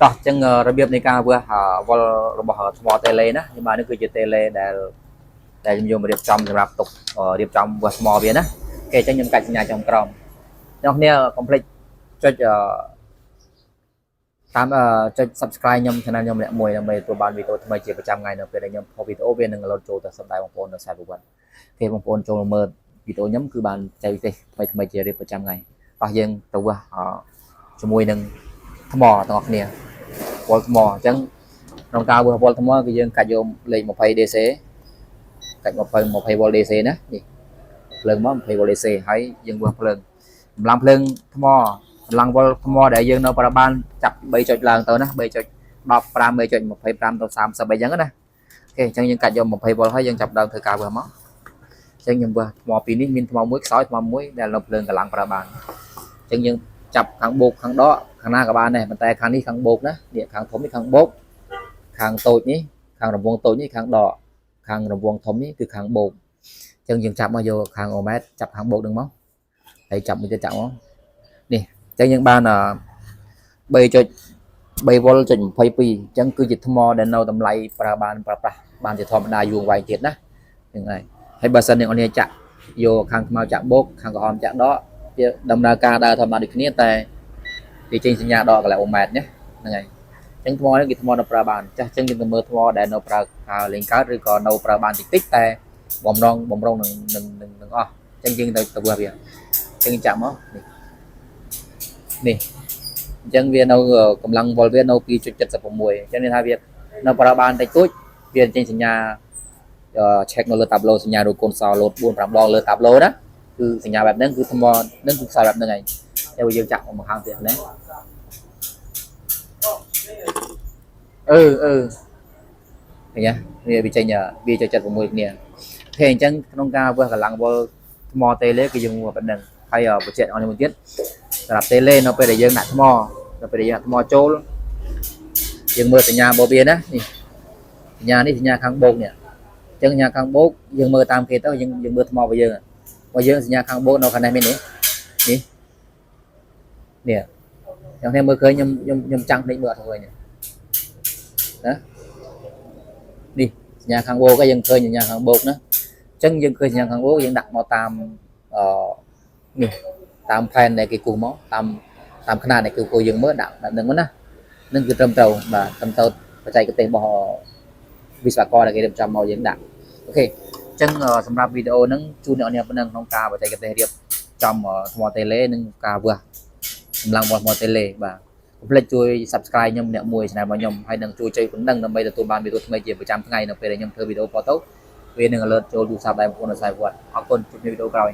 តោះចឹងរបៀបនៃការវាស់វល់របស់ថ្មតេឡេណាnhưng mà នេះគឺជាតេឡេដែលខ្ញុំយកមករៀបចំសម្រាប់ទុករៀបចំវាស់ថ្មវាណាគេចឹងខ្ញុំកាច់សញ្ញាចំក្រមអ្នកគ្នាកុំភ្លេចចុចតាមចុច subscribe ខ្ញុំ channel ខ្ញុំម្នាក់មួយដើម្បីទទួលបានវីដេអូថ្មីជាប្រចាំថ្ងៃនៅពេលដែលខ្ញុំផុសវីដេអូវានឹងលោតចូលទៅសម្ដែងបងប្អូននៅខ្សែប្រវត្តិគេបងប្អូនចូលមើលវីដេអូខ្ញុំគឺបានចែកវិទេសថ្មីជារៀបប្រចាំថ្ងៃអស់យើងទៅវាស់ជាមួយនឹងថ្មទាំងអស់គ្នាវល់ថ្មអញ្ចឹងក្នុងការវាស់វល់ថ្មគឺយើងកាច់យកលេខ 20DC កាច់20 volt DC ណានេះភ្លើងមក20 volt DC ហើយយើងវាស់ភ្លើងកម្លាំងភ្លើងថ្មកម្លាំងវល់ថ្មដែលយើងនៅប្រើបានចាប់3ចុចឡើងទៅណា3ចុច15 3ចុច25ទៅ30អីចឹងណាអូខេអញ្ចឹងយើងកាច់យក20 volt ហើយយើងចាប់ដើមធ្វើការវាស់មកអញ្ចឹងខ្ញុំវាស់ថ្មពីរនេះមានថ្មមួយខ្សោយថ្មមួយដែលនៅភ្លើងកម្លាំងប្រើបានអញ្ចឹងយើងចាប់ខាងបូកខាងដកខាងណាក៏បានដែរប៉ុន្តែខាងនេះខាងបូកណានេះខាងធំនេះខាងបូកខាងតូចនេះខាងរង្វង់តូចនេះខាងដកខាងរង្វង់ធំនេះគឺខាងបូកអញ្ចឹងយើងចាប់មកយកខាងអូម៉ែត្រចាប់ខាងបូកនឹងមកហើយចាប់មួយទៀតចាប់មកនេះអញ្ចឹងយើងបាន3.3 volt ចុច22អញ្ចឹងគឺជាថ្មដែលនៅតម្លៃប្រើបានបានជាធម្មតាយូរវែងទៀតណាហ្នឹងហើយបើសិនអ្នកនរចាក់យកខាងខ្មៅចាក់បូកខាងក្រហមចាក់ដកវាដំណើរការដើរធម្មតាដូចគ្នាតែវាចេញសញ្ញាដកកន្លែងអូម៉ែត្រណាហ្នឹងហើយអញ្ចឹងថ្មនេះគឺថ្មនៅប្រើបានចាស់អញ្ចឹងយើងទៅមើលថ្មដែលនៅប្រើលេងកើតឬក៏នៅប្រើបានតិចតែបំរុងនឹងអស់អញ្ចឹងយើងទៅវាស់វាអញ្ចឹងចាក់មកនេះអញ្ចឹងវានៅកម្លាំងវល់វានៅ 2.76 អញ្ចឹងនេះថាវានៅប្រើបានតិចតួចវាចេញសញ្ញាcheck នៅលើតាប់ឡូសញ្ញារូបកូនសោលោត 4-5 ដងលើតាប់ឡូណាគឺសញ្ញាបែបហ្នឹងគឺថ្មហ្នឹងគឺខ្សោយបែបហ្នឹងឯងតែយើងចាក់មកខាងទៀតណាឃើញវាវាចេញវាចុច76គ្នាឃើញអញ្ចឹងក្នុងការវាស់កម្លាំងវល់ថ្មតេឡេគឺយើងបែបហ្នឹងហើយបញ្ជាក់អស់មួយទៀតសម្រាប់តេឡេនៅពេលដែលយើងដាក់ថ្មនៅពេលដែលយើងដាក់ថ្មចូលយើងមើលសញ្ញារបស់វាណានេះសញ្ញានេះសញ្ញាខាងបូកនេះអញ្ចឹងសញ្ញាខាងបូកយើងមើលតាមគេទៅយើងមើលថ្មរបស់យើងសញ្ញាខាងបូកនៅខាងនេះមាននេះយ៉ាងនេះមើលឃើញខ្ញុំចាំងភ្នែកមើលអត់ឃើញណានេះសញ្ញាខាងបូកយើងឃើញសញ្ញាខាងបូកណាអញ្ចឹងយើងឃើញសញ្ញាខាងបូកយើងដាក់មកតាមនេះតាមផែនដែលគេគូសមកតាមຂະຫນາດដែលគេគូសយើងមើលដាក់ហ្នឹងណានឹងគឺត្រឹមត្រូវបាទត្រឹមត្រូវបច្ចេកទេសរបស់វិស្វករដែលគេរៀបចំមកយើងដាក់អូខេអញ្ចឹងសម្រាប់វីដេអូហ្នឹងជូនអ្នកនរប៉ុណ្ណឹងក្នុងការបច្ចេកទេសរៀបចំថ្មតេឡេនិងការវាស់កម្លាំងវល់ថ្មតេឡេបាទកុំភ្លេចជួយ subscribe ខ្ញុំអ្នកមួយ channel របស់ខ្ញុំហើយនឹងជួយចុចបណ្ដឹងដើម្បីទទួលបានវីដេអូថ្មីជាប្រចាំថ្ងៃនៅពេលដែលខ្ញុំធ្វើវីដេអូផតទៅវានឹង alert ចូលទូរស័ព្ទដៃបងប្អូននៅខ្សែវត្តអរគុណជួបគ្នាវីដេអូក្រោយ